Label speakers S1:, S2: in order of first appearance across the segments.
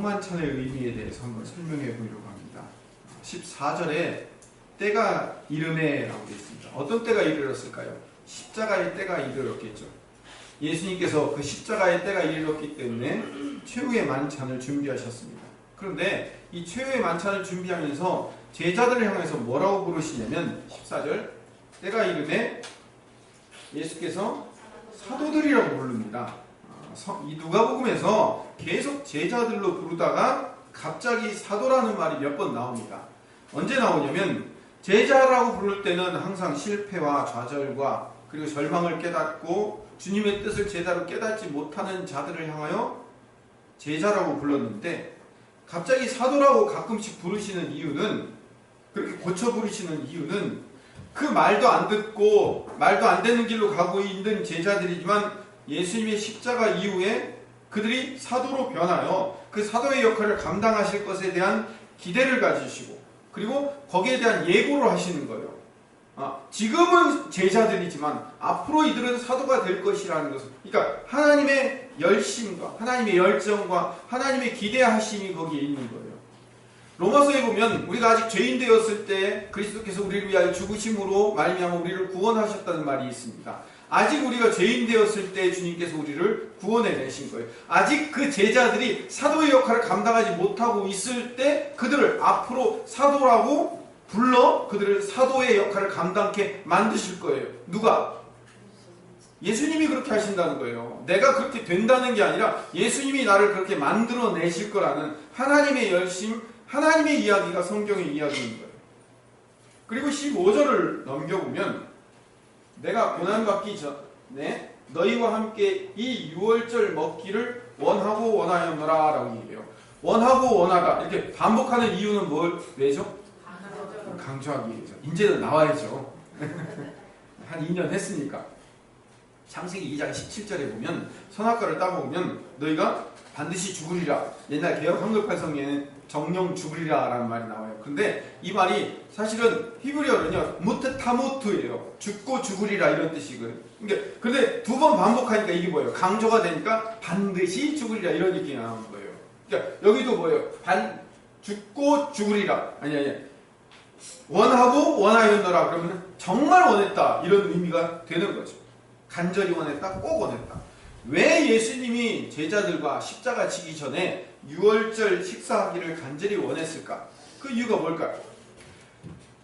S1: 성만찬의 의미에 대해서 한번 설명해 보려고 합니다. 14절에 때가 이르네 라고 되어 있습니다. 어떤 때가 이르렀을까요? 십자가의 때가 이르렀겠죠. 예수님께서 그 십자가의 때가 이르렀기 때문에 최후의 만찬을 준비하셨습니다. 그런데 이 최후의 만찬을 준비하면서 제자들을 향해서 뭐라고 부르시냐면 14절 때가 이르네 예수께서 사도들이라고 부릅니다. 이 누가복음에서 계속 제자들로 부르다가 갑자기 사도라는 말이 몇 번 나옵니다. 언제 나오냐면 제자라고 부를 때는 항상 실패와 좌절과 그리고 절망을 깨닫고 주님의 뜻을 제대로 깨닫지 못하는 자들을 향하여 제자라고 불렀는데 갑자기 사도라고 가끔씩 부르시는 이유는 그렇게 고쳐 부르시는 이유는 그 말도 안 듣고 말도 안 되는 길로 가고 있는 제자들이지만 예수님의 십자가 이후에 그들이 사도로 변하여 그 사도의 역할을 감당하실 것에 대한 기대를 가지시고 그리고 거기에 대한 예고를 하시는 거예요. 지금은 제자들이지만 앞으로 이들은 사도가 될 것이라는 것을, 그러니까 하나님의 열심과 하나님의 열정과 하나님의 기대하심이 거기에 있는 거예요. 로마서에 보면 우리가 아직 죄인 되었을 때 그리스도께서 우리를 위하여 죽으심으로 말미암아 우리를 구원하셨다는 말이 있습니다. 아직 우리가 죄인 되었을 때 주님께서 우리를 구원해내신 거예요. 아직 그 제자들이 사도의 역할을 감당하지 못하고 있을 때 그들을 앞으로 사도라고 불러 그들을 사도의 역할을 감당케 만드실 거예요. 누가? 예수님이 그렇게 하신다는 거예요. 내가 그렇게 된다는 게 아니라 예수님이 나를 그렇게 만들어내실 거라는 하나님의 열심, 하나님의 이야기가 성경의 이야기인 거예요. 그리고 15절을 넘겨보면 내가 고난받기 전에 너희와 함께 이 유월절 먹기를 원하고 원하였노라 라고 얘기해요. 원하고 원하다 이렇게 반복하는 이유는 왜죠? 강조하기 위해서. 이제는 나와야죠. 한 2년 했으니까. 창세기 2장 17절에 보면 선악과를 따먹으면 너희가 반드시 죽으리라. 옛날 개역 한글판성에는 정령 죽으리라 라는 말이 나와요. 근데 이 말이 사실은 히브리어는요 무트 타무트예요. 죽고 죽으리라 이런 뜻이거든요. 근데 두 번 반복하니까 이게 뭐예요? 강조가 되니까 반드시 죽으리라 이런 느낌이 나오는 거예요. 그러니까 여기도 뭐예요? 죽고 죽으리라. 아니 원하고 원하였노라 그러면 정말 원했다 이런 의미가 되는 거죠. 간절히 원했다, 꼭 원했다. 왜 예수님이 제자들과 십자가 지기 전에 유월절 식사하기를 간절히 원했을까? 그 이유가 뭘까요?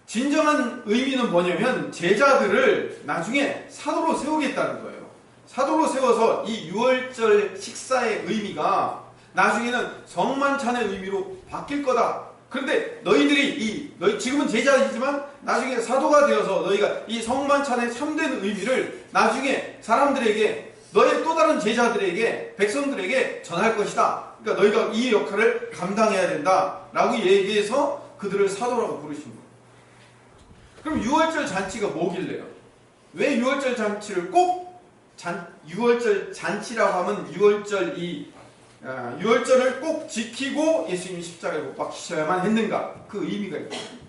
S1: 진정한 의미는 뭐냐면 제자들을 나중에 사도로 세우겠다는 거예요. 사도로 세워서 이 유월절 식사의 의미가 나중에는 성만찬의 의미로 바뀔 거다. 그런데 너희 지금은 제자이지만 나중에 사도가 되어서 너희가 이 성만찬의 참된 의미를 나중에 사람들에게 너의 또 다른 제자들에게 백성들에게 전할 것이다. 그러니까 너희가 이 역할을 감당해야 된다 라고 얘기해서 그들을 사도라고 부르신 거예요. 그럼 유월절 잔치가 뭐길래요? 왜 유월절 잔치를 꼭 유월절 잔치라고 하면 유월절을 꼭 지키고 예수님이 십자가에 못 박히셔야만 했는가? 그 의미가 있어요.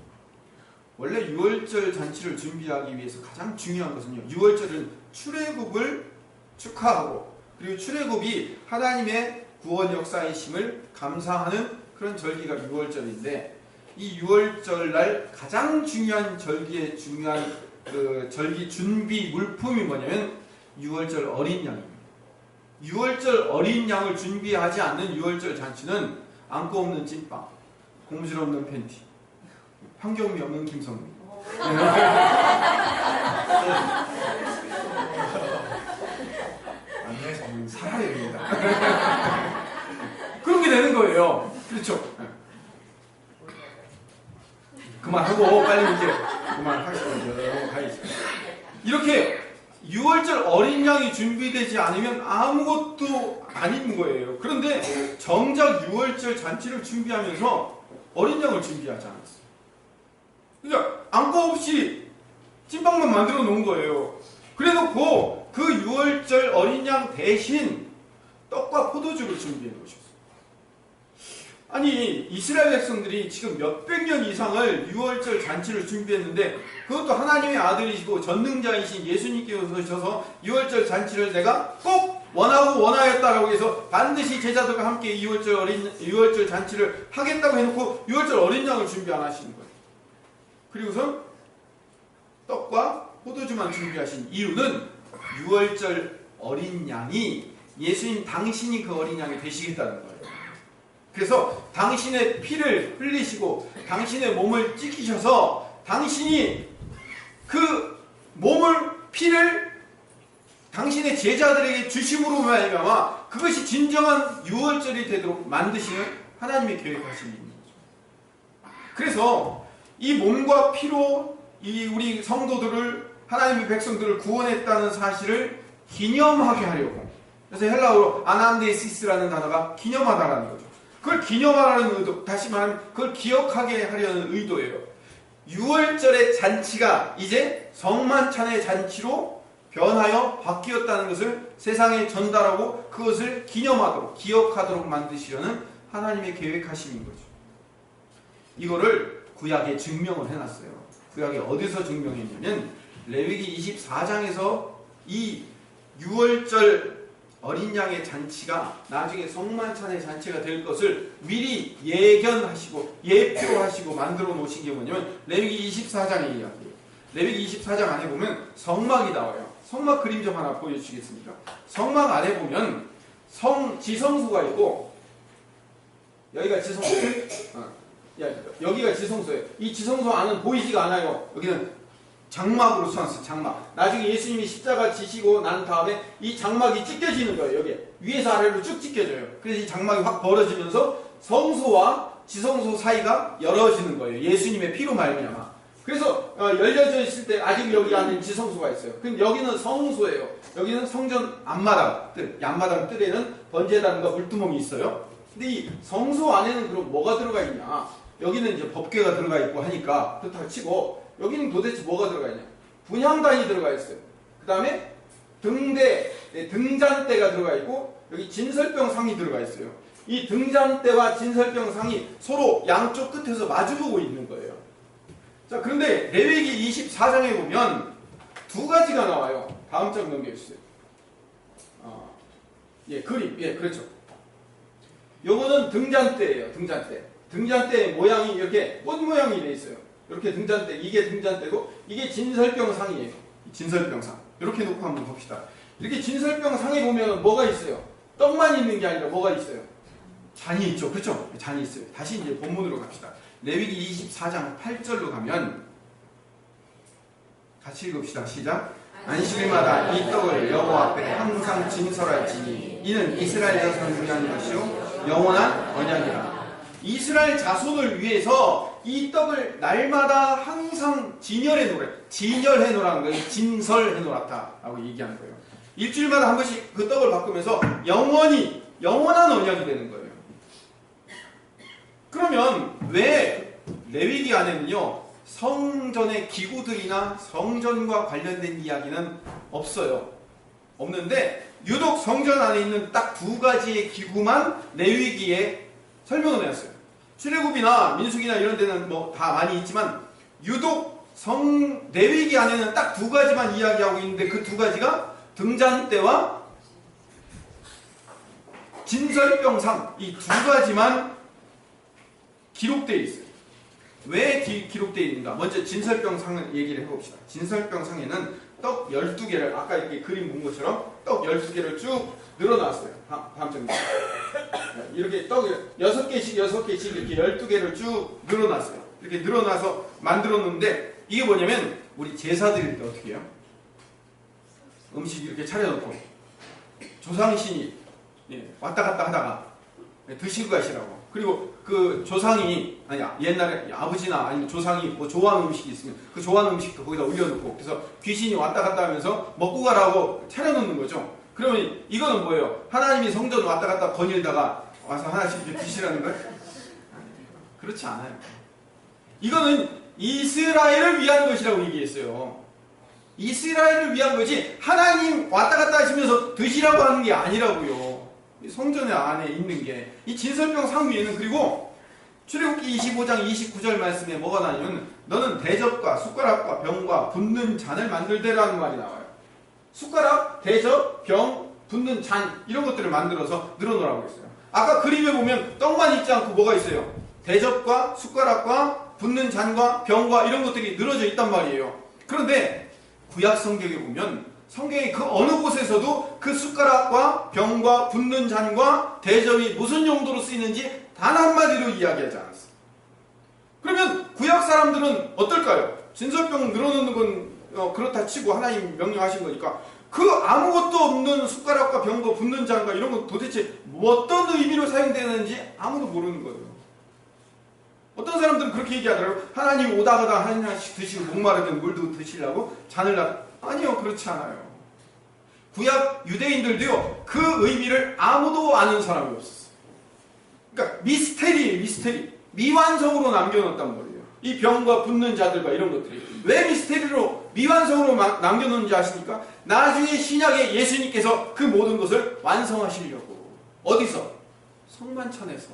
S1: 원래 유월절 잔치를 준비하기 위해서 가장 중요한 것은요. 유월절은 출애굽을 축하하고 그리고 출애굽이 하나님의 구원 역사이심을 감사하는 그런 절기가 유월절인데 이 유월절날 가장 중요한 절기의 중요한 그 절기 준비 물품이 뭐냐면 유월절 어린 양입니다. 유월절 어린 양을 준비하지 않는 유월절 잔치는 안고 없는 찐빵, 고무줄 없는 팬티, 환경미 없는 김성민. 안내 살아야 됩니다. 그렇게 되는 거예요. 그렇죠? 그만하고 빨리 이제 그만하시죠. 이렇게 유월절 어린 양이 준비되지 않으면 아무것도 아닌 거예요. 그런데 정작 유월절 잔치를 준비하면서 어린 양을 준비하지 않았어요. 그러니까 안고 없이 찐빵만 만들어 놓은 거예요. 그래 놓고 그 유월절 어린 양 대신 떡과 포도주를 준비해 놓으셨어요. 아니 이스라엘 백성들이 지금 몇백 년 이상을 유월절 잔치를 준비했는데 그것도 하나님의 아들이시고 전능자이신 예수님께서 오셔서 유월절 잔치를 내가 꼭 원하고 원하였다라고 해서 반드시 제자들과 함께 유월절 잔치를 하겠다고 해놓고 유월절 어린 양을 준비 안 하시는 거예요. 그리고선 떡과 포도주만 준비하신 이유는 유월절 어린 양이 예수님 당신이 그 어린 양이 되시겠다는 거예요. 그래서 당신의 피를 흘리시고 당신의 몸을 찢기셔서 당신이 그 몸을 피를 당신의 제자들에게 주심으로 말미암아 그것이 진정한 유월절이 되도록 만드시는 하나님의 계획하신 일입니다. 그래서 이 몸과 피로 이 우리 성도들을 하나님의 백성들을 구원했다는 사실을 기념하게 하려고, 그래서 헬라어로 아난데시스라는 단어가 기념하다라는 거죠. 그걸 기념하라는 의도, 다시 말하면 그걸 기억하게 하려는 의도예요. 유월절의 잔치가 이제 성만찬의 잔치로 변하여 바뀌었다는 것을 세상에 전달하고 그것을 기념하도록, 기억하도록 만드시려는 하나님의 계획하심인 거죠. 이거를 구약에 증명을 해놨어요. 구약에 어디서 증명했냐면 레위기 24장에서 이 유월절 어린 양의 잔치가 나중에 성만찬의 잔치가 될 것을 미리 예견하시고 예표하시고 만들어 놓으신 게 뭐냐면 레위기 24장의 이야기예요. 레위기 24장 안에 보면 성막이 나와요. 성막 그림 좀 하나 보여주시겠습니까? 성막 안에 보면 지성소가 있고, 여기가 지성소, 여기가 지성소예요. 이 지성소 안은 보이지가 않아요. 여기는 장막으로 써놨어요. 장막. 나중에 예수님이 십자가 지시고 난 다음에 이 장막이 찢겨지는 거예요. 여기 위에서 아래로 쭉 찢겨져요. 그래서 이 장막이 확 벌어지면서 성소와 지성소 사이가 열어지는 거예요. 예수님의 피로 말미암아. 그래서 열려져 있을 때 아직 여기 안에 지성소가 있어요. 근데 여기는 성소예요. 여기는 성전 앞마당 뜰, 앞마당 뜰에는 번제단과 물두멍이 있어요. 근데 이 성소 안에는 그럼 뭐가 들어가 있냐? 여기는 이제 법궤가 들어가 있고 하니까 그렇다고 치고, 여기는 도대체 뭐가 들어가 있냐? 분향단이 들어가 있어요. 그 다음에 등잔대가 들어가 있고, 여기 진설병 상이 들어가 있어요. 이 등잔대와 진설병 상이 서로 양쪽 끝에서 마주보고 있는 거예요. 자, 그런데 레위기 24장에 보면 두 가지가 나와요. 다음 장 넘겨주세요. 그림. 그렇죠. 요거는 등잔대예요. 등잔대 모양이 이렇게 꽃 모양이 돼 있어요. 이렇게 등잔대, 이게 등잔대고 이게 진설병 상이에요. 진설병 상. 이렇게 놓고 한번 봅시다. 이렇게 진설병 상에 보면 뭐가 있어요? 떡만 있는 게 아니라 뭐가 있어요? 잔이 있죠. 그렇죠? 잔이 있어요. 다시 이제 본문으로 갑시다. 레위기 24장 8절로 가면 같이 읽읍시다. 시작. 안식일마다 이 떡을 여호와 앞에 항상 진설할지니 이는 이스라엘 자손을 위한 것이요 영원한 언약이라. 이스라엘 자손을 위해서 이 떡을 날마다 항상 진열해 놓으라는 거예요. 진설해 놓았다라고 얘기하는 거예요. 일주일마다 한 번씩 그 떡을 바꾸면서 영원한 언약이 되는 거예요. 그러면 왜 레위기 안에는요 성전의 기구들이나 성전과 관련된 이야기는 없어요. 없는데 유독 성전 안에 있는 딱 두 가지의 기구만 레위기에 설명을 해놨어요. 출애굽이나 민수기나 이런 데는 뭐 다 많이 있지만 유독 레위기 안에는 딱 두 가지만 이야기하고 있는데 그 두 가지가 등잔대와 진설병상, 이 두 가지만 기록되어 있어요. 왜 기록되어 있는가? 먼저 진설병상을 얘기를 해봅시다. 진설병상에는 떡 12개를 아까 이렇게 그림 본 것처럼 떡 12개를 쭉 늘어놨어요. 다음 장면. 이렇게 떡을 6개씩 이렇게 12개를 쭉 늘어놨어요. 이렇게 늘어나서 만들었는데 이게 뭐냐면 우리 제사 드릴 때 어떻게 해요? 음식 이렇게 차려놓고 조상신이 왔다 갔다 하다가 드시고 가시라고. 그리고 그 조상이 옛날에 아버지나 아니면 조상이 뭐 좋아하는 음식이 있으면 그 좋아하는 음식도 거기다 올려놓고, 그래서 귀신이 왔다 갔다 하면서 먹고 가라고 차려놓는 거죠. 그러면 이거는 뭐예요? 하나님이 성전 왔다 갔다 거닐다가 와서 하나씩 이렇게 드시라는 거예요? 그렇지 않아요. 이거는 이스라엘을 위한 것이라고 얘기했어요. 이스라엘을 위한 거지 하나님 왔다 갔다 하시면서 드시라고 하는 게 아니라고요. 성전 안에 있는 게 이 진설병 상 위에는, 그리고 출애굽기 25장 29절 말씀에 뭐가 나냐면 너는 대접과 숟가락과 병과 붓는 잔을 만들되라는 말이 나와요. 숟가락, 대접, 병, 붓는 잔 이런 것들을 만들어서 늘어놓으라고 했어요. 아까 그림에 보면 떡만 있지 않고 뭐가 있어요? 대접과 숟가락과 붓는 잔과 병과 이런 것들이 늘어져 있단 말이에요. 그런데 구약 성경에 보면 성경의 그 어느 곳에서도 그 숟가락과 병과 붓는 잔과 대접이 무슨 용도로 쓰이는지 단 한마디로 이야기하지 않았어요. 그러면 구약 사람들은 어떨까요? 진설병 늘어놓는 건 그렇다 치고 하나님 명령하신 거니까 그 아무것도 없는 숟가락과 병과 붓는 잔과 이런 건 도대체 어떤 의미로 사용되는지 아무도 모르는 거예요. 어떤 사람들은 그렇게 얘기하더라고요. 하나님 오다가다 하나씩 드시고 목마르면 물도 드시려고 잔을 아니요, 그렇지 않아요. 구약 유대인들도요, 그 의미를 아무도 아는 사람이 없었어요. 그러니까 미스테리예요, 미스테리. 미완성으로 남겨놓았단 말이에요. 이 병과 붓는 자들과 이런 것들이. 왜 미스테리로 미완성으로 남겨놓는지 아십니까? 나중에 신약에 예수님께서 그 모든 것을 완성하시려고. 어디서? 성만찬에서.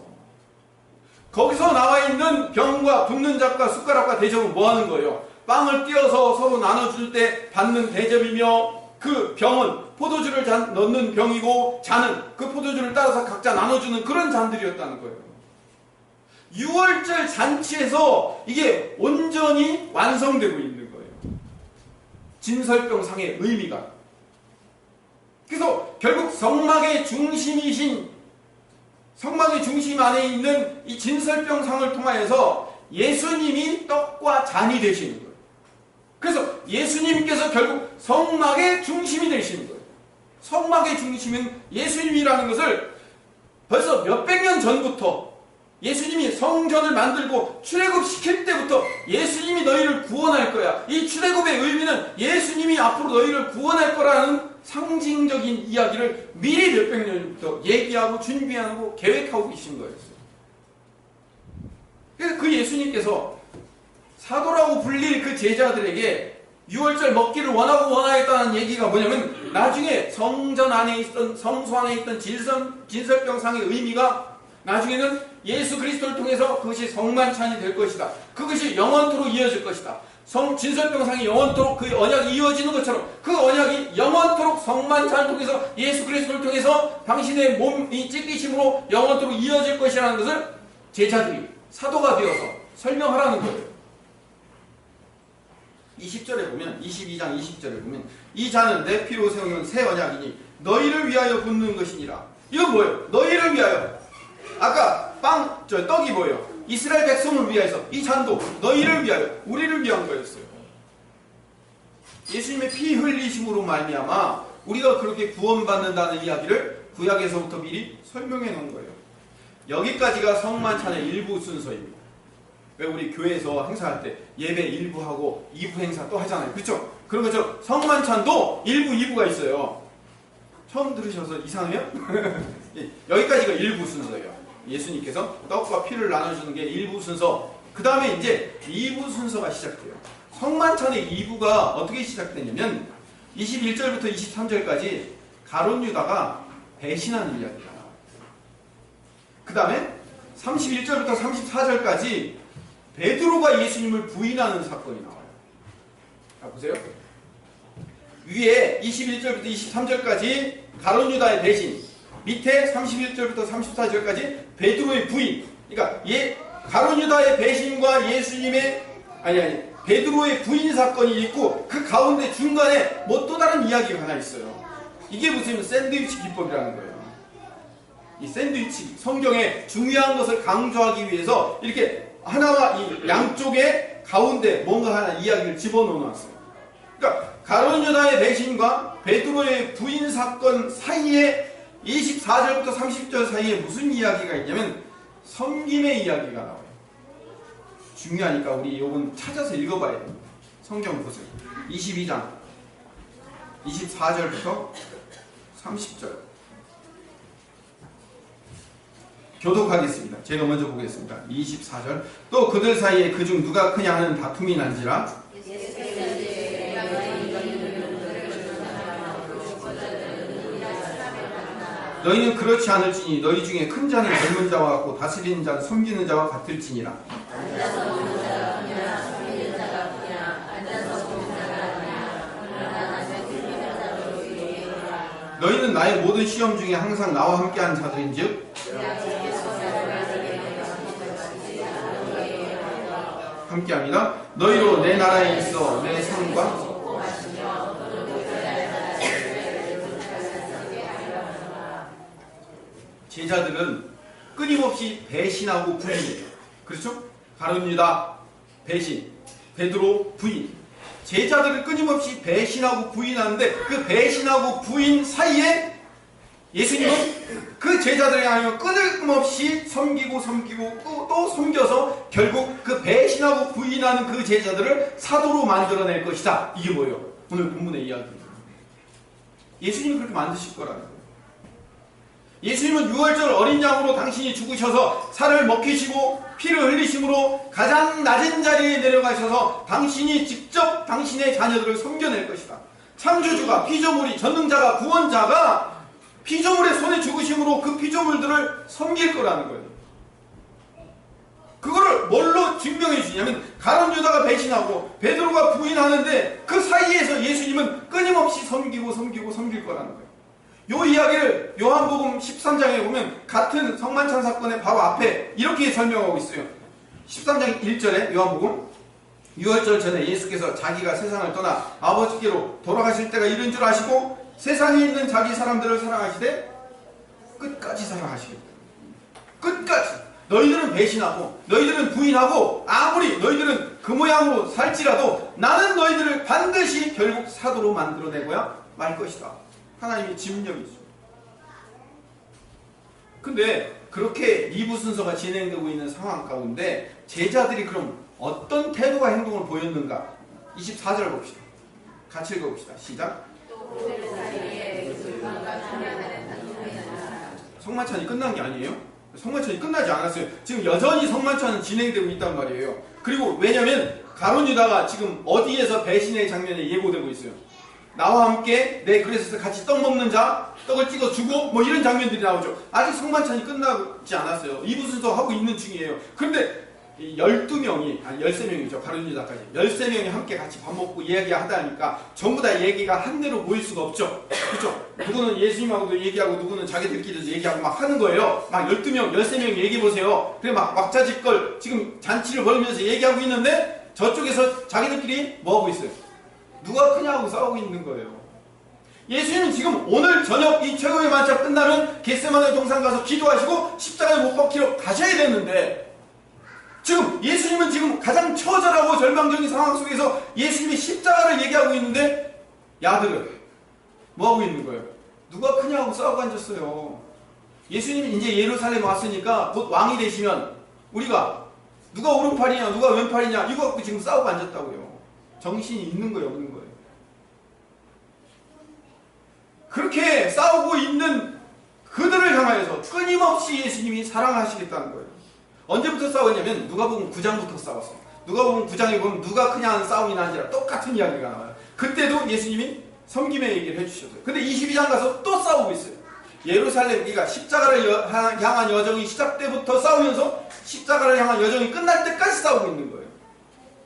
S1: 거기서 나와 있는 병과 붓는 잔과 숟가락과 대접은 뭐 하는 거예요? 빵을 띄어서 서로 나눠줄 때 받는 대접이며, 그 병은 포도주를 넣는 병이고, 잔은 그 포도주를 따라서 각자 나눠주는 그런 잔들이었다는 거예요. 6월절 잔치에서 이게 온전히 완성되고 있는 거예요. 진설병상의 의미가. 그래서 결국 성막의 중심이신, 성막의 중심 안에 있는 이 진설병상을 통하여서 예수님이 떡과 잔이 되시는 거예요. 그래서 예수님께서 결국 성막의 중심이 되시는 거예요. 성막의 중심은 예수님이라는 것을 벌써 몇백 년 전부터 예수님이 성전을 만들고 출애굽시킬 때부터 예수님이 너희를 구원할 거야. 이 출애굽의 의미는 예수님이 앞으로 너희를 구원할 거라는 상징적인 이야기를 미리 몇백 년부터 얘기하고 준비하고 계획하고 계신 거였어요. 그래서 그 예수님께서 사도라고 불릴 그 제자들에게 6월절 먹기를 원하겠다는 얘기가 뭐냐면, 나중에 성전 안에 있던, 성소 안에 있던 진설병상의 의미가 나중에는 예수 그리스도를 통해서 그것이 성만찬이 될 것이다. 그것이 영원토록 이어질 것이다. 진설병상이 영원토록 그 언약이 이어지는 것처럼 그 언약이 영원토록 성만찬을 통해서 예수 그리스도를 통해서 당신의 몸이 찢기심으로 영원토록 이어질 것이라는 것을 제자들이 사도가 되어서 설명하라는 거예요. 20절에 보면, 22장 20절에 보면, 이 잔은 내 피로 세우는 새 언약이니 너희를 위하여 붓는 것이니라. 이건 뭐예요? 너희를 위하여. 아까 떡이 뭐예요? 이스라엘 백성을 위해서. 이 잔도 너희를 위하여, 우리를 위한 거였어요. 예수님의 피 흘리심으로 말미암아 우리가 그렇게 구원받는다는 이야기를 구약에서부터 미리 설명해 놓은 거예요. 여기까지가 성만찬의 일부 순서입니다. 왜 우리 교회에서 행사할 때 예배 1부 하고 2부 행사 또 하잖아요. 그렇죠? 그런 것처럼 성만찬도 1부, 2부가 있어요. 처음 들으셔서 이상해요? 여기까지가 1부 순서예요. 예수님께서 떡과 피를 나눠주는 게 1부 순서. 그 다음에 이제 2부 순서가 시작돼요. 성만찬의 2부가 어떻게 시작되냐면 21절부터 23절까지 가룟 유다가 배신하는 이야기가 나와요. 그 다음에 31절부터 34절까지 베드로가 예수님을 부인하는 사건이 나와요. 자, 보세요. 위에 21절부터 23절까지 가룟 유다의 배신, 밑에 31절부터 34절까지 베드로의 부인. 그러니까 가룟 유다의 배신과 예수님의 베드로의 부인 사건이 있고, 그 가운데 중간에 뭐 또 다른 이야기가 하나 있어요. 이게 무슨 샌드위치 기법이라는 거예요. 이 샌드위치, 성경에 중요한 것을 강조하기 위해서 이렇게 하나와 이 양쪽에 가운데 뭔가 하나 이야기를 집어넣어놨어요. 그러니까 가룟 유다의 배신과 베드로의 부인 사건 사이에 24절부터 30절 사이에 무슨 이야기가 있냐면 섬김의 이야기가 나와요. 중요하니까 우리 이건 찾아서 읽어봐야 됩니다. 성경 보세요. 22장 24절부터 30절 교독하겠습니다. 제가 먼저 보겠습니다. 24절. 또 그들 사이에 그중 누가 크냐 하는 다툼이 난지라 너희는 그렇지 않을지니 너희 중에 큰 자는 젊은 자와 같고 다스리는 자는 섬기는 자와 같을지니라. 너희는 나의 모든 시험 중에 항상 나와 함께한 자들인즉 함께합니다. 너희로 내 나라에 있어 내 상과 제자들은 끊임없이 배신하고 부인해요. 그렇죠? 바른 유다 배신, 베드로 부인. 제자들을 끊임없이 배신하고 부인하는데 그 배신하고 부인 사이에 예수님은 그 제자들을 향하여 끊임없이 섬기고 또 섬겨서 결국 그 배신하고 부인하는 그 제자들을 사도로 만들어낼 것이다. 이게 뭐예요? 오늘 본문의 이야기입니다. 예수님이 그렇게 만드실 거라는 거예요. 예수님은 6월절 어린 양으로 당신이 죽으셔서 살을 먹히시고 피를 흘리심으로 가장 낮은 자리에 내려가셔서 당신이 직접 당신의 자녀들을 섬겨낼 것이다. 창조주가, 피조물이, 전능자가, 구원자가 피조물의 손에 죽으심으로 그 피조물들을 섬길 거라는 거예요. 그거를 뭘로 증명해 주냐면 가룟 유다가 배신하고 베드로가 부인하는데 그 사이에서 예수님은 끊임없이 섬기고 섬길 거라는 거예요. 요 이야기를 요한복음 13장에 보면 같은 성만찬 사건의 바로 앞에 이렇게 설명하고 있어요. 13장 1절에 요한복음 6월절 전에 예수께서 자기가 세상을 떠나 아버지께로 돌아가실 때가 이른 줄 아시고 세상에 있는 자기 사람들을 사랑하시되 끝까지 사랑하시겠다. 끝까지. 너희들은 배신하고 너희들은 부인하고 아무리 너희들은 그 모양으로 살지라도 나는 너희들을 반드시 결국 사도로 만들어내고야 말 것이다. 하나님의 집념이죠. 근데 그렇게 리부 순서가 진행되고 있는 상황 가운데 제자들이 그럼 어떤 태도와 행동을 보였는가? 24절 봅시다. 같이 읽어봅시다. 시작. 성만찬이 끝난 게 아니에요? 성만찬이 끝나지 않았어요. 지금 여전히 성만찬은 진행되고 있단 말이에요. 그리고 왜냐면 가룟 유다가 지금 어디에서 배신의 장면이 예고되고 있어요. 나와 함께 내 그릇에서 같이 떡 먹는 자, 떡을 찍어주고 뭐 이런 장면들이 나오죠. 아직 성만찬이 끝나지 않았어요. 이부 순서 하고 있는 중이에요. 그런데 12명이, 아니 13명이죠. 가룟 유다까지 13명이 함께 같이 밥 먹고 이야기하다니까 전부 다 얘기가 한 대로 모일 수가 없죠. 그렇죠? 누구는 예수님하고도 얘기하고 누구는 자기들끼리도 얘기하고 막 하는 거예요. 막 12명, 13명 얘기해보세요. 그래 막 막자지껄 지금 잔치를 벌이면서 얘기하고 있는데 저쪽에서 자기들끼리 뭐 하고 있어요? 누가 크냐고 싸우고 있는 거예요. 예수님은 지금 오늘 저녁 이 최고의 만찬 끝나면 겟세마네 동산 가서 기도하시고 십자가에 못 박히러 가셔야 되는데 지금 예수님은 지금 가장 처절하고 절망적인 상황 속에서 예수님이 십자가를 얘기하고 있는데 야들은 뭐 하고 있는 거예요? 누가 크냐고 싸우고 앉았어요. 예수님이 이제 예루살렘 왔으니까 곧 왕이 되시면 우리가 누가 오른팔이냐 누가 왼팔이냐 이거 갖고 지금 싸우고 앉았다고요. 정신이 있는 거예요, 없는 거예요? 그렇게 싸우고 있는 그들을 향하여서 끊임없이 예수님이 사랑하시겠다는 거예요. 언제부터 싸웠냐면 누가복음 9장부터 싸웠어요. 누가복음 9장에 보면 누가 크냐 하는 싸움이 나는지라 똑같은 이야기가 나와요. 그때도 예수님이 섬김의 얘기를 해주셨어요. 근데 22장 가서 또 싸우고 있어요. 예루살렘, 그러니까 십자가를 향한 여정이 시작 때부터 싸우면서 십자가를 향한 여정이 끝날 때까지 싸우고 있는 거예요.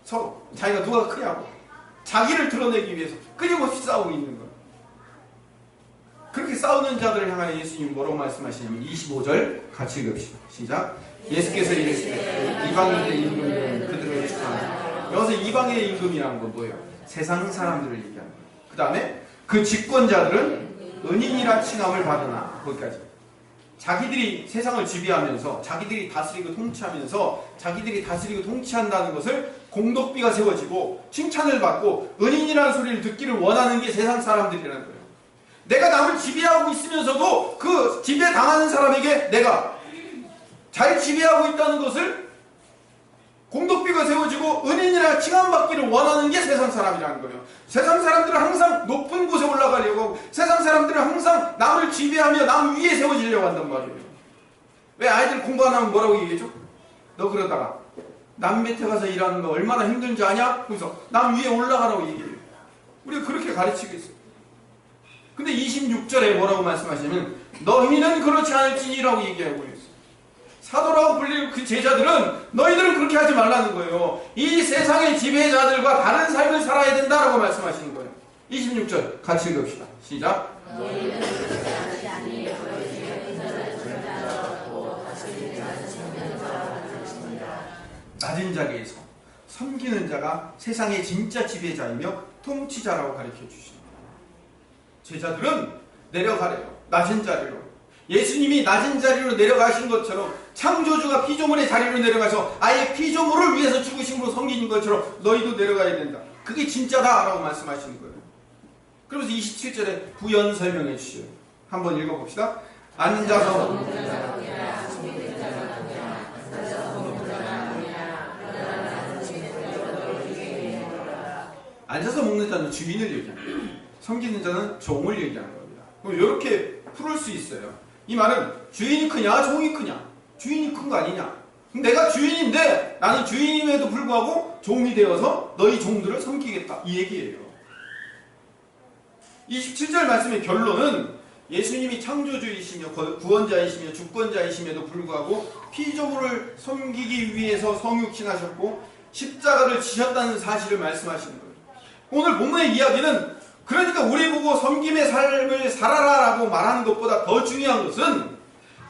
S1: 서로 자기가 누가 크냐고 자기를 드러내기 위해서 끊임없이 싸우고 있는 거예요. 그렇게 싸우는 자들을 향하여 예수님이 뭐라고 말씀하시냐면 25절 같이 읽읍시다. 시작. 예수께서 이르시되 이방인의 임금은 그들을 축하하라. 여기서 이방인의 임금이라는 건 뭐예요? 세상 사람들을 얘기하는 거예요. 그 다음에 그 집권자들은 은인이라 칭함을 받으나 거기까지. 자기들이 세상을 지배하면서 자기들이 다스리고 통치하면서 자기들이 다스리고 통치한다는 것을 공덕비가 세워지고 칭찬을 받고 은인이라는 소리를 듣기를 원하는 게 세상 사람들이라는 거예요. 내가 남을 지배하고 있으면서도 그 지배당하는 사람에게 내가 잘 지배하고 있다는 것을 공덕비가 세워지고 은인이라 칭함받기를 원하는 게 세상 사람이라는 거예요. 세상 사람들은 항상 높은 곳에 올라가려고 하고 세상 사람들은 항상 남을 지배하며 남 위에 세워지려고 한단 말이에요. 왜 아이들 공부 안 하면 뭐라고 얘기해줘? 너 그러다가 남 밑에 가서 일하는 거 얼마나 힘든지 아냐? 그래서 남 위에 올라가라고 얘기해요. 우리가 그렇게 가르치고 있어요. 근데 26절에 뭐라고 말씀하시냐면 너희는 그렇지 않을지니라고 얘기하고 있어요. 사도라고 불릴 그 제자들은 너희들은 그렇게 하지 말라는 거예요. 이 세상의 지배자들과 다른 삶을 살아야 된다라고 말씀하시는 거예요. 26절 같이 읽읍시다. 시작. 낮은 자리에서 섬기는 자가 세상의 진짜 지배자이며 통치자라고 가르쳐 주십니다. 제자들은 내려가래요. 낮은 자리로. 예수님이 낮은 자리로 내려가신 것처럼 창조주가 피조물의 자리로 내려가서 아예 피조물을 위해서 죽으심으로 섬기는 것처럼 너희도 내려가야 된다. 그게 진짜다라고 말씀하시는 거예요. 그러면서 27절에 부연 설명해 주시죠. 한번 읽어봅시다. 앉아서 먹는 자는 주인을 얘기합니다. 섬기는 자는 종을 얘기하는 겁니다. 그럼 이렇게 풀을 수 있어요. 이 말은 주인이 크냐 종이 크냐? 주인이 큰 거 아니냐? 내가 주인인데 나는 주인임에도 불구하고 종이 되어서 너희 종들을 섬기겠다 이 얘기예요. 27절 말씀의 결론은 예수님이 창조주이시며 구원자이시며 주권자이심에도 불구하고 피조물을 섬기기 위해서 성육신하셨고 십자가를 지셨다는 사실을 말씀하시는 거예요. 오늘 본문의 이야기는 그러니까 우리 보고 섬김의 삶을 살아라라고 말하는 것보다 더 중요한 것은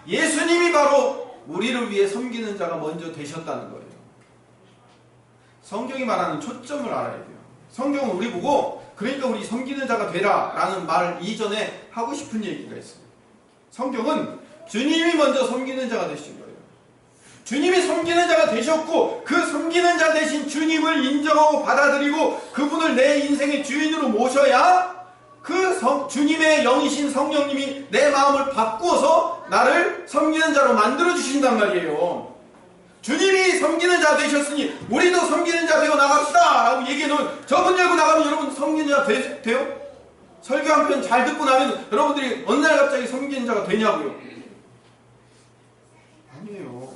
S1: 예수님이 바로 우리를 위해 섬기는 자가 먼저 되셨다는 거예요. 성경이 말하는 초점을 알아야 돼요. 성경은 우리 보고 그러니까 우리 섬기는 자가 되라 라는 말 이전에 하고 싶은 얘기가 있어요. 성경은 주님이 먼저 섬기는 자가 되신 거예요. 주님이 섬기는 자가 되셨고 그 섬기는 자 대신 주님을 인정하고 받아들이고 그분을 내 인생의 주인으로 모셔야 그 주님의 영이신 성령님이 내 마음을 바꾸어서 나를 섬기는 자로 만들어 주신단 말이에요. 주님이 섬기는 자 되셨으니 우리도 섬기는 자 되어 나갑시다 라고 얘기해놓은 저문 열고 나가면 여러분 섬기는 자 돼요? 설교 한 편 잘 듣고 나면 여러분들이 어느 날 갑자기 섬기는 자가 되냐고요? 아니에요.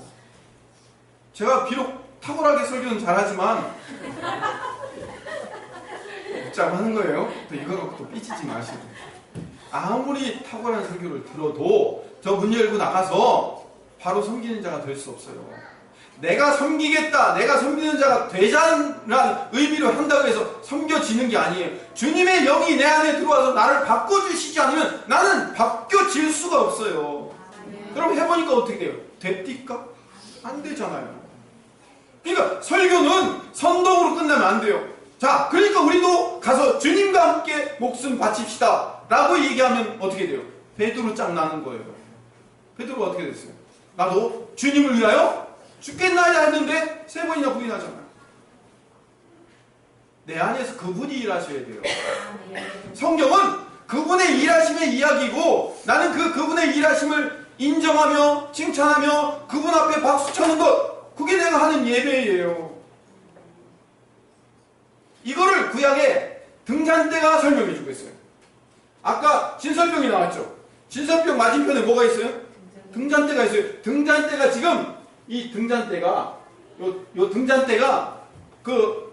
S1: 제가 비록 탁월하게 설교는 잘하지만 복잡하는 거예요. 또 이거 갖고 또 삐치지 마시고. 아무리 탁월한 설교를 들어도 저 문 열고 나가서 바로 섬기는 자가 될 수 없어요. 내가 섬기겠다, 내가 섬기는 자가 되자는 의미로 한다고 해서 섬겨지는 게 아니에요. 주님의 영이 내 안에 들어와서 나를 바꿔주시지 않으면 나는 바뀌어질 수가 없어요. 그럼 해보니까 어떻게 돼요? 됩니까? 안 되잖아요. 그러니까 설교는 선동으로 끝나면 안 돼요. 자, 그러니까 우리도 가서 주님과 함께 목숨 바칩시다 라고 얘기하면 어떻게 돼요? 베드로 짱 나는 거예요. 베드로가 어떻게 됐어요? 나도 주님을 위하여 죽겠나야 했는데 3번이나 부인하잖아요. 내 안에서 그분이 일하셔야 돼요. 성경은 그분의 일하심의 이야기고 나는 그분의 일하심을 인정하며 칭찬하며 그분 앞에 박수 쳐는 것, 그게 내가 하는 예배예요. 이거를 구약의 등잔대가 설명해주고 있어요. 아까 진설병이 나왔죠. 진설병 맞은편에 뭐가 있어요? 등잔대가 있어요. 등잔대가 지금 이 등잔대가 요 등잔대가 그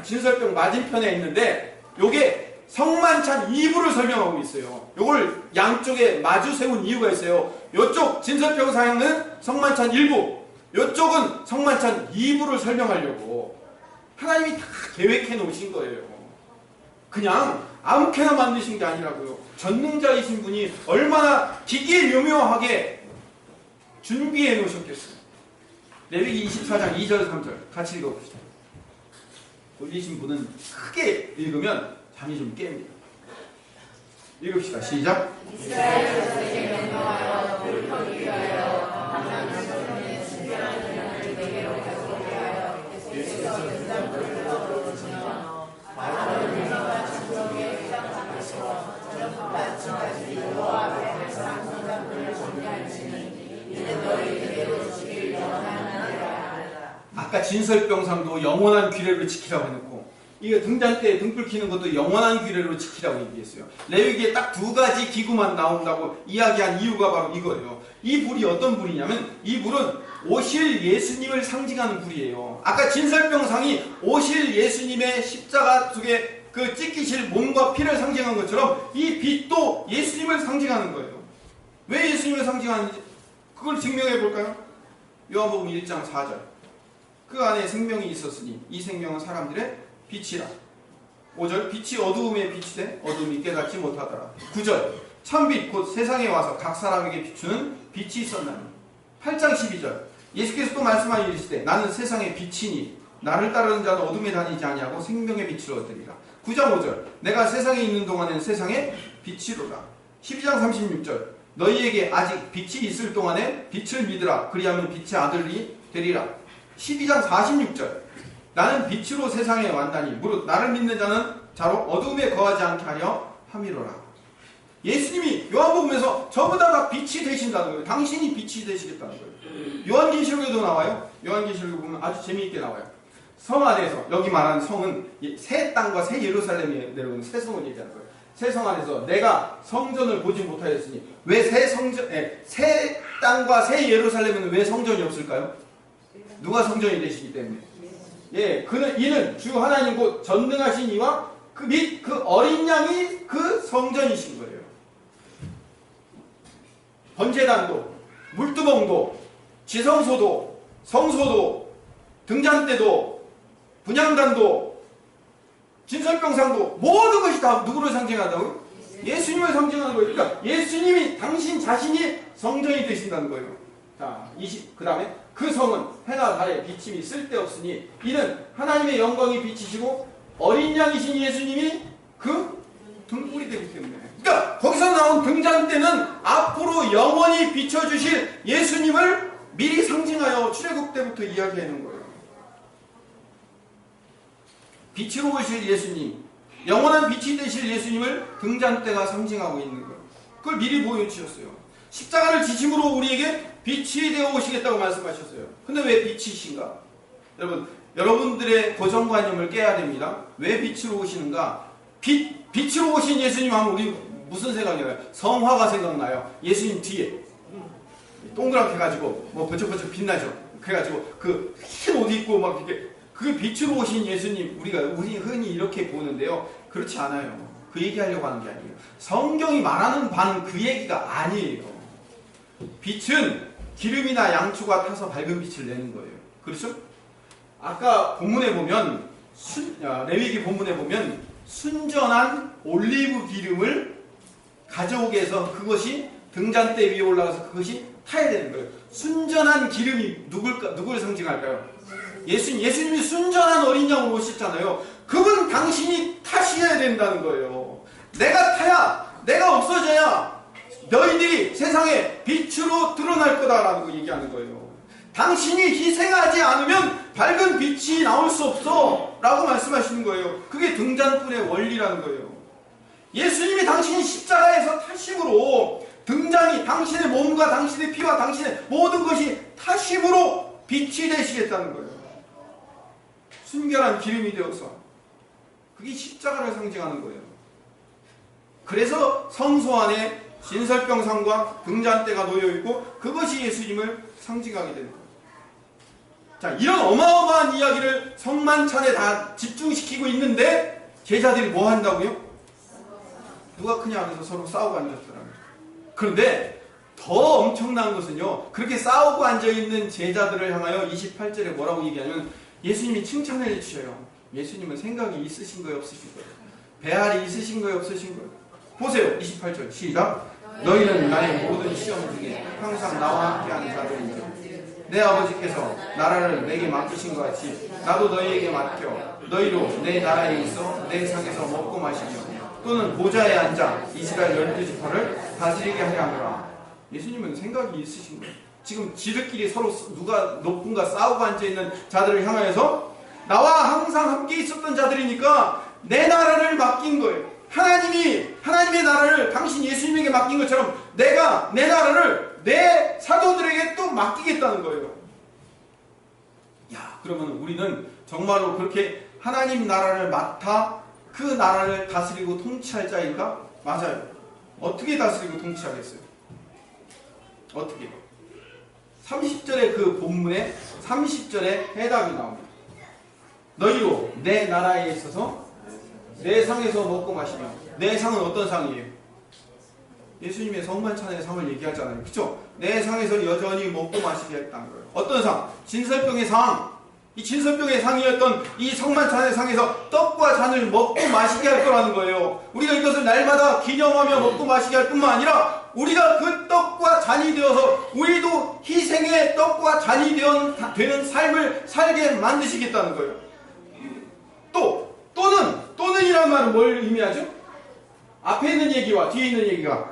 S1: 진설병 맞은편에 있는데 요게 성만찬 2부를 설명하고 있어요. 요걸 양쪽에 마주 세운 이유가 있어요. 요쪽 진설병 상은 성만찬 1부, 요쪽은 성만찬 2부를 설명하려고 하나님이 다 계획해 놓으신 거예요. 그냥 아무렇게나 만드신 게 아니라고요. 전능자이신 분이 얼마나 기계묘묘하게 준비해 놓으셨겠어요. 레위기 24장 2절 3절 같이 읽어봅시다. 올리신 분은 크게 읽으면 잠이 좀 깹니다. 읽읍시다. 시작. 이스라엘 명령하여 옳게 위하여 하나님의 신비한 은혜를 내게로 가져오게 하여 예수께서 등잔불을 거두시며 바로는 내가 진정에 회장하시고 저녁 아침까지 여호와 앞에서 등잔불을 준비할지니 이는 너희에게로 주길 영원한 은혜라. 아까 진설병상도 영원한 규례를 지키라고 해놓고 이게 등잔대에 등불 켜는 것도 영원한 규례로 지키라고 얘기했어요. 레위기에 딱 2가지 기구만 나온다고 이야기한 이유가 바로 이거예요. 이 불이 어떤 불이냐면 이 불은 오실 예수님을 상징하는 불이에요. 아까 진설병상이 오실 예수님의 십자가 속에 그 찢기실 몸과 피를 상징한 것처럼 이 빛도 예수님을 상징하는 거예요. 왜 예수님을 상징하는지 그걸 증명해 볼까요? 요한복음 1장 4절. 그 안에 생명이 있었으니 이 생명은 사람들의 빛이라. 5절 빛이 어두움에 비치되 어둠이 깨닫지 못하더라. 9절 참빛 곧 세상에 와서 각 사람에게 비추는 빛이 있었나니. 8장 12절 예수께서 또 말씀하여 이르시되 나는 세상의 빛이니 나를 따르는 자는 어둠에 다니지 아니하고 생명의 빛을 얻으리라. 9장 5절 내가 세상에 있는 동안에는 세상의 빛이로라. 12장 36절 너희에게 아직 빛이 있을 동안에 빛을 믿으라. 그리하면 빛의 아들이 되리라. 12장 46절 나는 빛으로 세상에 왔나니 무릇 나를 믿는 자는 자로 어둠에 거하지 않게 하려 함이로라. 예수님이 요한복음에서 전부 다 빛이 되신다는 거예요. 당신이 빛이 되시겠다는 거예요. 요한계시록에도 나와요. 요한계시록에 보면 아주 재미있게 나와요. 성 안에서, 여기 말하는 성은 새 땅과 새 예루살렘에 내려오는 새 성을 얘기하는 거예요. 새 성 안에서 내가 성전을 보지 못하였으니 왜 새 땅과 새 예루살렘에는 왜 성전이 없을까요? 누가 성전이 되시기 때문에. 예, 이는 주 하나님 곧 전능하신 이와 그 및 그 어린 양이 그 성전이신 거예요. 번제단도, 물두멍도, 지성소도, 성소도, 등잔대도, 분향단도, 진설병상도 모든 것이 다 누구를 상징한다고요? 예수님을 상징하는 거예요. 그러니까 예수님이 당신 자신이 성전이 되신다는 거예요. 자, 그 다음에 그 성은 해나 달에 비침이 쓸데없으니 이는 하나님의 영광이 비치시고 어린 양이신 예수님이 그 등불이 되기 때문에. 그러니까 거기서 나온 등잔대는 앞으로 영원히 비춰주실 예수님을 미리 상징하여 출애굽 때부터 이야기하는 거예요. 빛으로 오실 예수님, 영원한 빛이 되실 예수님을 등잔대가 상징하고 있는 거예요. 그걸 미리 보여주셨어요. 십자가를 지심으로 우리에게 빛이 되어 오시겠다고 말씀하셨어요. 근데 왜 빛이신가? 여러분들의 고정관념을 깨야 됩니다. 왜 빛으로 오시는가? 빛으로 오신 예수님 하면 우리 무슨 생각이 나요? 성화가 생각나요. 예수님 뒤에 동그랗게 해가지고 뭐 번쩍번쩍 빛나죠. 그래가지고 그 흰 옷 입고 막 이렇게 그 빛으로 오신 예수님 우리 흔히 이렇게 보는데요. 그렇지 않아요. 그 얘기하려고 하는 게 아니에요. 성경이 말하는 바는 그 얘기가 아니에요. 빛은 기름이나 양초가 타서 밝은 빛을 내는 거예요. 그렇죠? 아까 본문에 보면 레위기 본문에 보면 순전한 올리브 기름을 가져오게 해서 그것이 등잔대 위에 올라가서 그것이 타야 되는 거예요. 순전한 기름이 누굴 상징할까요? 예수님이 순전한 어린 양으로 오셨잖아요. 그분 당신이 타셔야 된다는 거예요. 내가 타야, 내가 없어져야 너희들이 세상에 빛으로 드러날 거다라는 거 얘기하는 거예요. 당신이 희생하지 않으면 밝은 빛이 나올 수 없어 라고 말씀하시는 거예요. 그게 등잔불의 원리라는 거예요. 예수님이 당신이 십자가에서 타심으로 등잔이 당신의 몸과 당신의 피와 당신의 모든 것이 타심으로 빛이 되시겠다는 거예요. 순결한 기름이 되어서 그게 십자가를 상징하는 거예요. 그래서 성소 안에 진설병상과 등잔대가 놓여있고 그것이 예수님을 상징하게 되는 거예요. 자, 이런 어마어마한 이야기를 성만찬에 다 집중시키고 있는데 제자들이 뭐 한다고요? 누가 크냐 하면서 서로 싸우고 앉았더라고요. 그런데 더 엄청난 것은요, 그렇게 싸우고 앉아있는 제자들을 향하여 28절에 뭐라고 얘기하냐면 예수님이 칭찬을 해주셔요. 예수님은 생각이 있으신 거예요, 없으신 거예요? 배알이 있으신 거예요, 없으신 거예요? 보세요. 28절 시작. 너희는 나의 모든 시험 중에 항상 나와 함께하는 자들이니 내 아버지께서 나라를 내게 맡기신 것 같이 나도 너희에게 맡겨 너희로 내 나라에 있어 내 상에서 먹고 마시며 또는 보좌에 앉아 이스라엘 12지파를 다스리게 하려 하노라. 예수님은 생각이 있으신 거예요. 지금 지들끼리 서로 누가 높은가 싸우고 앉아있는 자들을 향하여서 나와 항상 함께 있었던 자들이니까 내 나라를 맡긴 거예요. 하나님의 나라를 당신 예수님에게 맡긴 것처럼 내가 내 나라를 내 사도들에게 또 맡기겠다는 거예요. 야, 그러면 우리는 정말로 그렇게 하나님 나라를 맡아 그 나라를 다스리고 통치할 자인가? 맞아요. 어떻게 다스리고 통치하겠어요? 어떻게? 30절의 그 본문에 30절에 해답이 나옵니다. 너희로 내 나라에 있어서 내 상에서 먹고 마시며. 내 상은 어떤 상이에요? 예수님의 성만찬의 상을 얘기하잖아요. 그쵸? 내 상에서 여전히 먹고 마시게 했다는 거예요. 어떤 상? 진설병의 상. 이 진설병의 상이었던 이 성만찬의 상에서 떡과 잔을 먹고 마시게 할 거라는 거예요. 우리가 이것을 날마다 기념하며 먹고 마시게 할 뿐만 아니라 우리가 그 떡과 잔이 되어서 우리도 희생의 떡과 잔이 되는 삶을 살게 만드시겠다는 거예요. 또는이라는 말은 뭘 의미하죠? 앞에 있는 얘기와 뒤에 있는 얘기가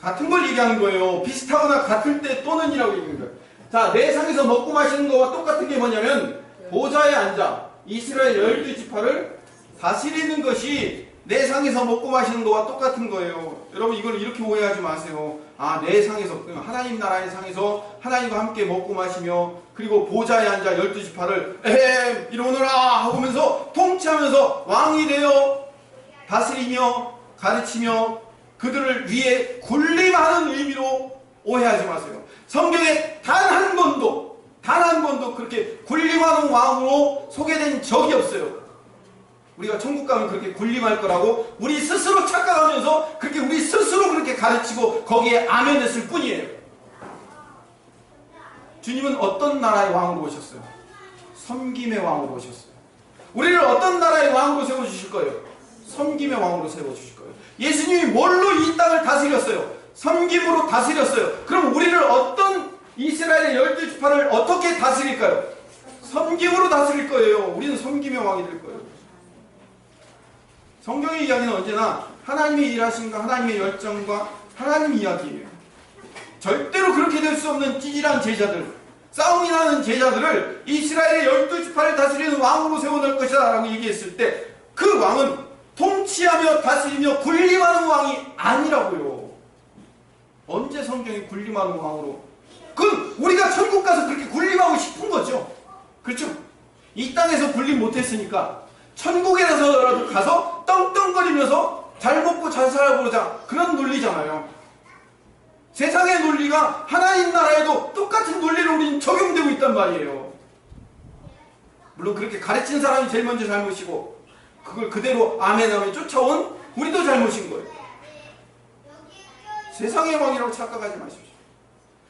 S1: 같은 걸 얘기하는 거예요. 비슷하거나 같을 때 또는이라고 얘기하는 거예요. 자, 내 상에서 먹고 마시는 거와 똑같은 게 뭐냐면 보좌에 앉아 이스라엘 12지파를 다스리는 것이 내 상에서 먹고 마시는 거와 똑같은 거예요. 여러분 이걸 이렇게 오해하지 마세요. 아, 내 상에서, 하나님 나라의 상에서 하나님과 함께 먹고 마시며 그리고 보좌에 앉아 12지파를 에헴 이러노라 하면서 통치하면서 왕이 되어 다스리며 가르치며 그들을 위해 군림하는 의미로 오해하지 마세요. 성경에 단 한 번도 그렇게 군림하는 왕으로 소개된 적이 없어요. 우리가 천국 가면 그렇게 군림할 거라고 우리 스스로 착각하면서 그렇게 우리 스스로 그렇게 가르치고 거기에 아멘했을 뿐이에요. 주님은 어떤 나라의 왕으로 오셨어요? 섬김의 왕으로 오셨어요. 우리를 어떤 나라의 왕으로 세워주실 거예요? 섬김의 왕으로 세워주실 거예요. 예수님이 뭘로 이 땅을 다스렸어요? 섬김으로 다스렸어요. 그럼 우리를 어떤 이스라엘의 12지파를 어떻게 다스릴까요? 섬김으로 다스릴 거예요. 우리는 섬김의 왕이 될 거예요. 성경의 이야기는 언제나 하나님의 일하심과 하나님의 열정과 하나님 이야기예요. 절대로 그렇게 될 수 없는 찌질한 제자들, 싸움이 나는 제자들을 이스라엘의 12지파를 다스리는 왕으로 세워놓을 것이다 라고 얘기했을 때 그 왕은 통치하며 다스리며 군림하는 왕이 아니라고요. 언제 성경이 군림하는 왕으로? 그건 우리가 천국 가서 그렇게 군림하고 싶은 거죠. 그렇죠? 이 땅에서 군림 못했으니까 천국에서라도 가서 떵떵거리면서 잘 먹고 잘 살아보자, 그런 논리잖아요. 세상의 논리가 하나님 나라에도 똑같은 논리로 우리는 적용되고 있단 말이에요. 물론 그렇게 가르친 사람이 제일 먼저 잘못이고 그걸 그대로 아멘하며 쫓아온 우리도 잘못인 거예요. 세상의 왕이라고 착각하지 마십시오.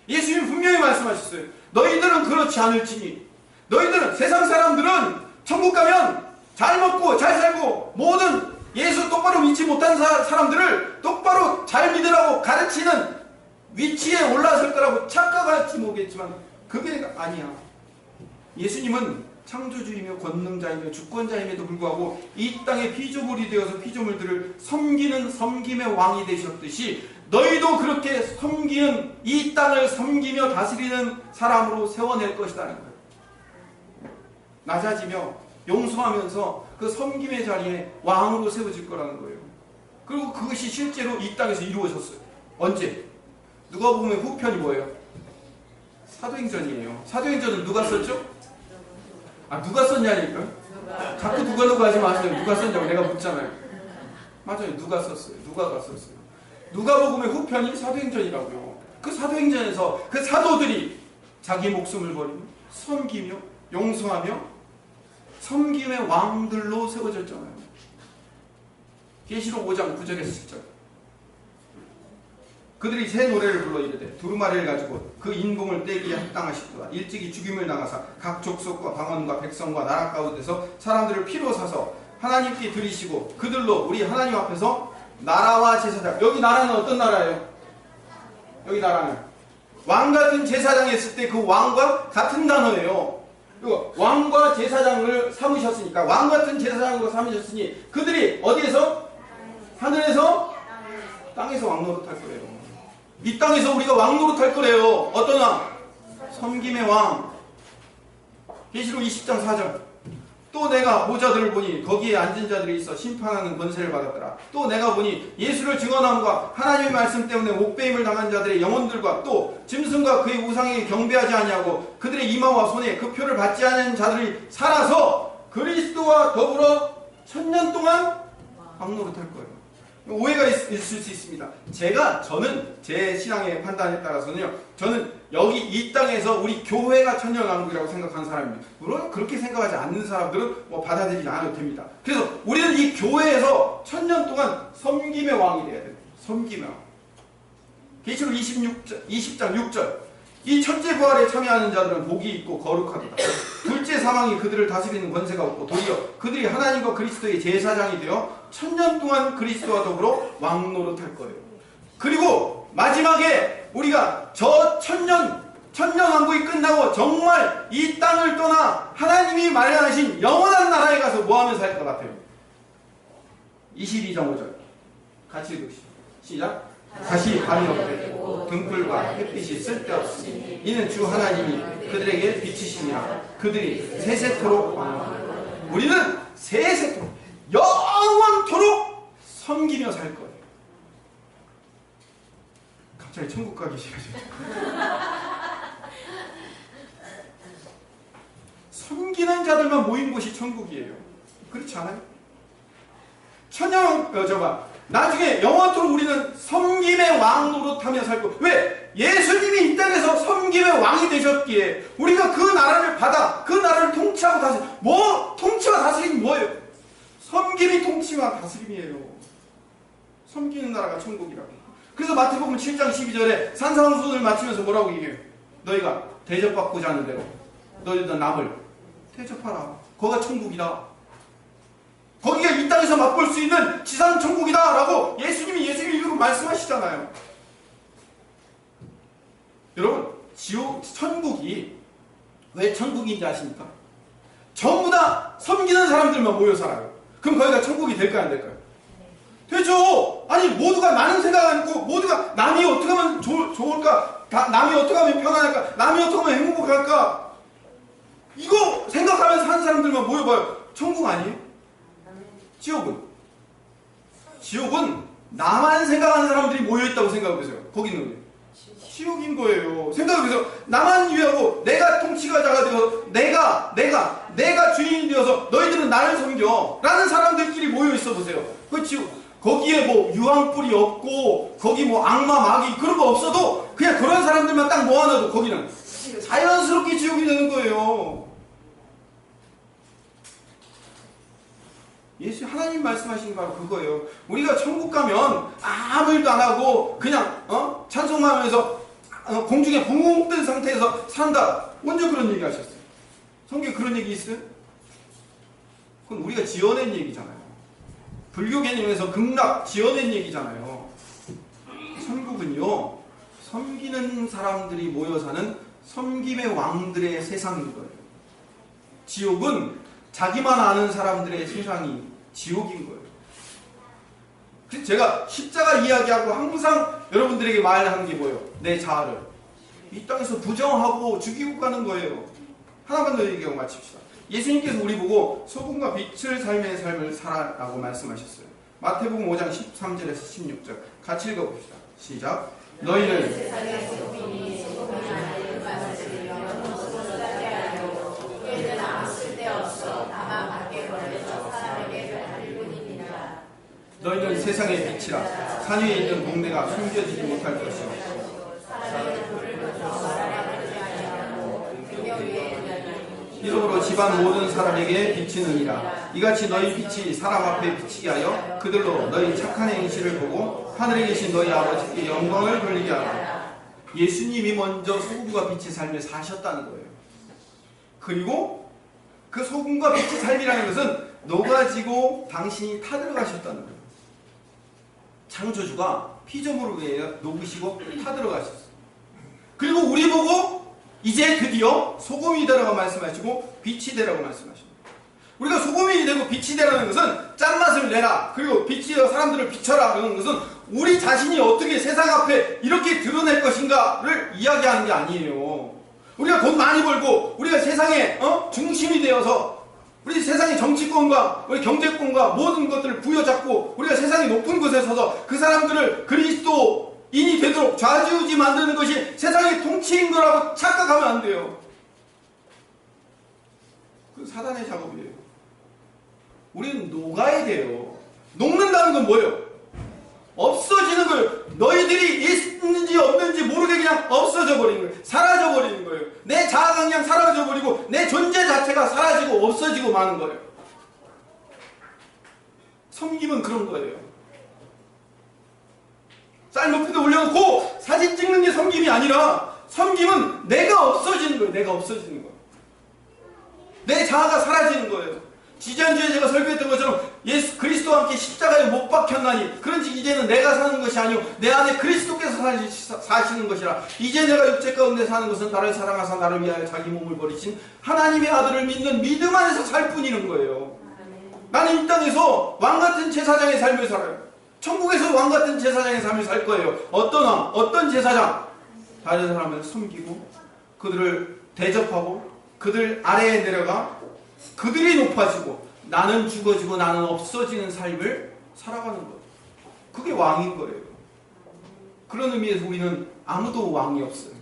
S1: 예수님 분명히 말씀하셨어요. 너희들은 그렇지 않을지니, 너희들은, 세상 사람들은 천국 가면 잘 먹고 잘 살고 모든 예수 똑바로 믿지 못한 사람들을 똑바로 잘 믿으라고 가르치는 위치에 올라설 거라고 착각할지 모르겠지만 그게 아니야. 예수님은 창조주이며 권능자이며 주권자임에도 불구하고 이 땅의 피조물이 되어서 피조물들을 섬기는 섬김의 왕이 되셨듯이 너희도 그렇게 섬기는, 이 땅을 섬기며 다스리는 사람으로 세워낼 것이라는 거예요. 낮아지며 용서하면서 그 섬김의 자리에 왕으로 세워질 거라는 거예요. 그리고 그것이 실제로 이 땅에서 이루어졌어요. 언제? 누가복음의 후편이 뭐예요? 사도행전이에요. 사도행전을 누가 썼죠? 누가 썼냐니까요? 자꾸 누가 하지 마세요. 누가 썼냐고 내가 묻잖아요. 맞아요. 누가 썼어요. 누가가 썼어요. 누가복음의 후편이 사도행전이라고요. 그 사도행전에서 그 사도들이 자기 목숨을 버리며 섬기며 용서하며 섬김의 왕들로 세워졌잖아요. 계시록 5장 9절에서 10절. 그들이 새 노래를 불러 이르되 두루마리를 가지고 그 인공을 떼기에 합당하시도다. 일찍이 죽임을 당하사 각 족속과 방언과 백성과 나라 가운데서 사람들을 피로 사서 하나님께 드리시고 그들로 우리 하나님 앞에서 나라와 제사장. 여기 나라는 어떤 나라예요? 여기 나라는 왕 같은 제사장 했을 때 그 왕과 같은 단어예요. 그리고 왕과 제사장을 삼으셨으니까 왕 같은 제사장으로 삼으셨으니 그들이 어디에서? 하늘에서? 땅에서 왕노릇할 거래요. 이 땅에서 우리가 왕노릇할 거래요. 어떤 왕? 섬김의 왕. 계시록 20장 4절. 또 내가 보좌들을 보니 거기에 앉은 자들이 있어 심판하는 권세를 받았더라. 또 내가 보니 예수를 증언함과 하나님의 말씀 때문에 옥배임을 당한 자들의 영혼들과 또 짐승과 그의 우상에게 경배하지 아니하고 그들의 이마와 손에 그 표를 받지 않은 자들이 살아서 그리스도와 더불어 1000년 동안 왕노릇할 거예요. 오해가 있을 수 있습니다. 저는 제 신앙의 판단에 따라서는요, 저는 여기 이 땅에서 우리 교회가 천년왕국이라고 생각하는 사람입니다. 물론 그렇게 생각하지 않는 사람들은 받아들이지 않아도 됩니다. 그래서 우리는 이 교회에서 1000년 동안 섬김의 왕이 돼야 돼요. 섬김의 왕. 계시록 20장 6절. 이 첫째 부활에 참여하는 자들은 복이 있고 거룩하도다. 둘째 사망이 그들을 다스리는 권세가 없고 도리어 그들이 하나님과 그리스도의 제사장이 되어 1000년 동안 그리스도와 더불어 왕노릇할 거예요. 그리고 마지막에 우리가 저 천년왕국이 끝나고 정말 이 땅을 떠나 하나님이 마련하신 영원한 나라에 가서 뭐 하면서 살 것 같아요? 22장 5절 같이 읽읍시다. 시작. 다시 밤이 없게 등불과 햇빛이 쓸데없으니 이는 주 하나님이 그들에게 빛이시니라. 그들이 세세토록 왕하리라. 우리는 세세토록 영원토록 섬기며 살 거예요. 갑자기 천국 가기 싫어지죠. 섬기는 자들만 모인 곳이 천국이에요. 그렇지 않아요? 나중에 영원토록 우리는 섬김의 왕 노릇하며 살 거예요. 왜? 예수님이 이 땅에서 섬김의 왕이 되셨기에 우리가 그 나라를 받아 그 나라를 통치하고 다스리 통치와 다스림이 뭐예요? 섬김이 통치와 다스림이에요. 섬기는 나라가 천국이라고. 그래서 마태복음 7장 12절에 산상수훈을 마치면서 뭐라고 얘기해요? 너희가 대접받고자 하는 대로 너희들 남을 대접하라. 거기가 천국이다. 거기가 이 땅에서 맛볼 수 있는 지상 천국이다 라고 예수님이 이후로 말씀하시잖아요. 여러분, 천국이 왜 천국인지 아십니까? 전부 다 섬기는 사람들만 모여 살아요. 그럼 거기가 천국이 될까요, 안 될까요? 되죠. 아니, 모두가 나는 생각 안 하고 모두가 남이 어떻게 하면 좋을까? 남이 어떻게 하면 편안할까? 남이 어떻게 하면 행복할까? 이거 생각하면서 사는 사람들만 모여봐요. 천국 아니에요? 지옥은 나만 생각하는 사람들이 모여있다고 생각해보세요. 거기는 지옥인 거예요. 생각해보세요. 나만 위하고 내가 통치자가 되어서 내가 주인이 되어서 너희들은 나를 섬겨 라는 사람들끼리 모여있어 보세요. 그 지옥. 거기에 뭐 유황불이 없고 거기 뭐 악마 마귀 그런 거 없어도 그냥 그런 사람들만 딱 모아놔도 거기는 자연스럽게 지옥이 되는 거예요. 예수 하나님 말씀하신 바로 그거예요. 우리가 천국 가면 아무 일도 안 하고 그냥 찬송하면서 공중에 붕 뜬 상태에서 산다. 언제 그런 얘기 하셨어요? 성경에 그런 얘기 있어요? 그건 우리가 지어낸 얘기잖아요. 불교 개념에서 극락 지어낸 얘기잖아요. 천국은요, 섬기는 사람들이 모여 사는 섬김의 왕들의 세상인 거예요. 지옥은 자기만 아는 사람들의 세상이 지옥인 거예요. 그래서 제가 십자가 이야기하고 항상 여러분들에게 말하는 게 뭐예요? 내 자아를 이 땅에서 부정하고 죽이고 가는 거예요. 하나만 더 얘기하고 마칩시다. 예수님께서 우리 보고 소금과 빛을 삶의 삶을 살아라고 말씀하셨어요. 마태복음 5장 13절에서 16절 같이 읽어봅시다. 시작. 너희는 너희는 세상의 빛이라. 산 위에 있는 동네가 숨겨지지 못할 것이요 이러므로 집안 모든 사람에게 비치느니라. 이같이 너희 빛이 사람 앞에 비치게 하여 그들로 너희 착한 행실을 보고 하늘에 계신 너희 아버지께 영광을 돌리게 하라. 예수님이 먼저 소금과 빛의 삶을 사셨다는 거예요. 그리고 그 소금과 빛의 삶이라는 것은 녹아지고 당신이 타들어가셨다는 거예요. 창조주가 피조물을 위해 녹으시고 타들어가셨어요. 그리고 우리 보고 이제 드디어 소금이 되라고 말씀하시고 빛이 되라고 말씀하십니다. 우리가 소금이 되고 빛이 되라는 것은 짠맛을 내라, 그리고 빛이 되어 사람들을 비춰라 그러는 것은 우리 자신이 어떻게 세상 앞에 이렇게 드러낼 것인가를 이야기하는 게 아니에요. 우리가 돈 많이 벌고 우리가 세상의 중심이 되어서 우리 세상의 정치권과 우리 경제권과 모든 것들을 부여잡고 우리가 세상의 높은 곳에 서서 그 사람들을 그리스도인이 되도록 좌지우지 만드는 것이 세상의 통치인 거라고 착각하면 안 돼요. 그 사단의 작업이에요. 우리는 녹아야 돼요. 녹는다는 건 뭐예요? 없어지는 거예요. 너희들이 있는지 없는지 모르게 그냥 없어져 버리는 거예요. 사라져 버리는 거예요. 내 자아가 그냥 사라져 버리고 내 존재 자체가 사라지고 없어지고 마는 거예요. 섬김은 그런 거예요. 쌀 높이도 올려놓고 사진 찍는 게 섬김이 아니라 섬김은 내가 없어지는 거예요. 내가 없어지는 거예요. 내 자아가 사라지는 거예요. 지지난주에 제가 설교했던 것처럼 예수 그리스도와 함께 십자가에 못 박혔나니 그런즉 이제는 내가 사는 것이 아니요 내 안에 그리스도께서 사시는 것이라. 이제 내가 육체 가운데 사는 것은 나를 사랑하사 나를 위하여 자기 몸을 버리신 하나님의 아들을 믿는 믿음 안에서 살 뿐이는 거예요. 나는 이 땅에서 왕같은 제사장의 삶을 살아요. 천국에서 왕같은 제사장의 삶을 살 거예요. 어떤 왕, 어떤 제사장? 다른 사람을 섬기고 그들을 대접하고 그들 아래에 내려가 그들이 높아지고 나는 죽어지고 나는 없어지는 삶을 살아가는 거예요. 그게 왕인 거예요. 그런 의미에서 우리는 아무도 왕이 없어요.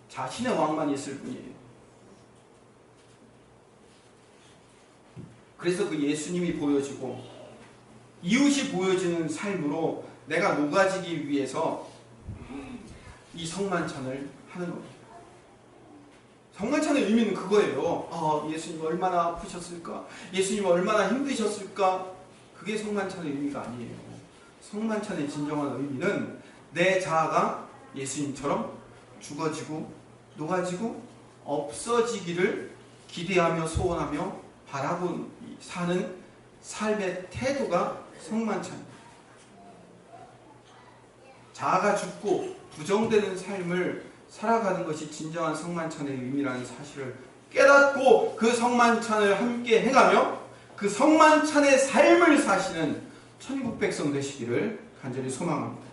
S1: 자신의 왕만 있을 뿐이에요. 그래서 그 예수님이 보여지고 이웃이 보여지는 삶으로 내가 녹아지기 위해서 이 성만찬을 하는 겁니다. 성만찬의 의미는 그거예요. 예수님 얼마나 아프셨을까? 예수님 얼마나 힘드셨을까? 그게 성만찬의 의미가 아니에요. 성만찬의 진정한 의미는 내 자아가 예수님처럼 죽어지고 녹아지고 없어지기를 기대하며 소원하며 바라고 사는 삶의 태도가 성만찬입니다. 자아가 죽고 부정되는 삶을 살아가는 것이 진정한 성만찬의 의미라는 사실을 깨닫고 그 성만찬을 함께 행하며 그 성만찬의 삶을 사시는 천국 백성 되시기를 간절히 소망합니다.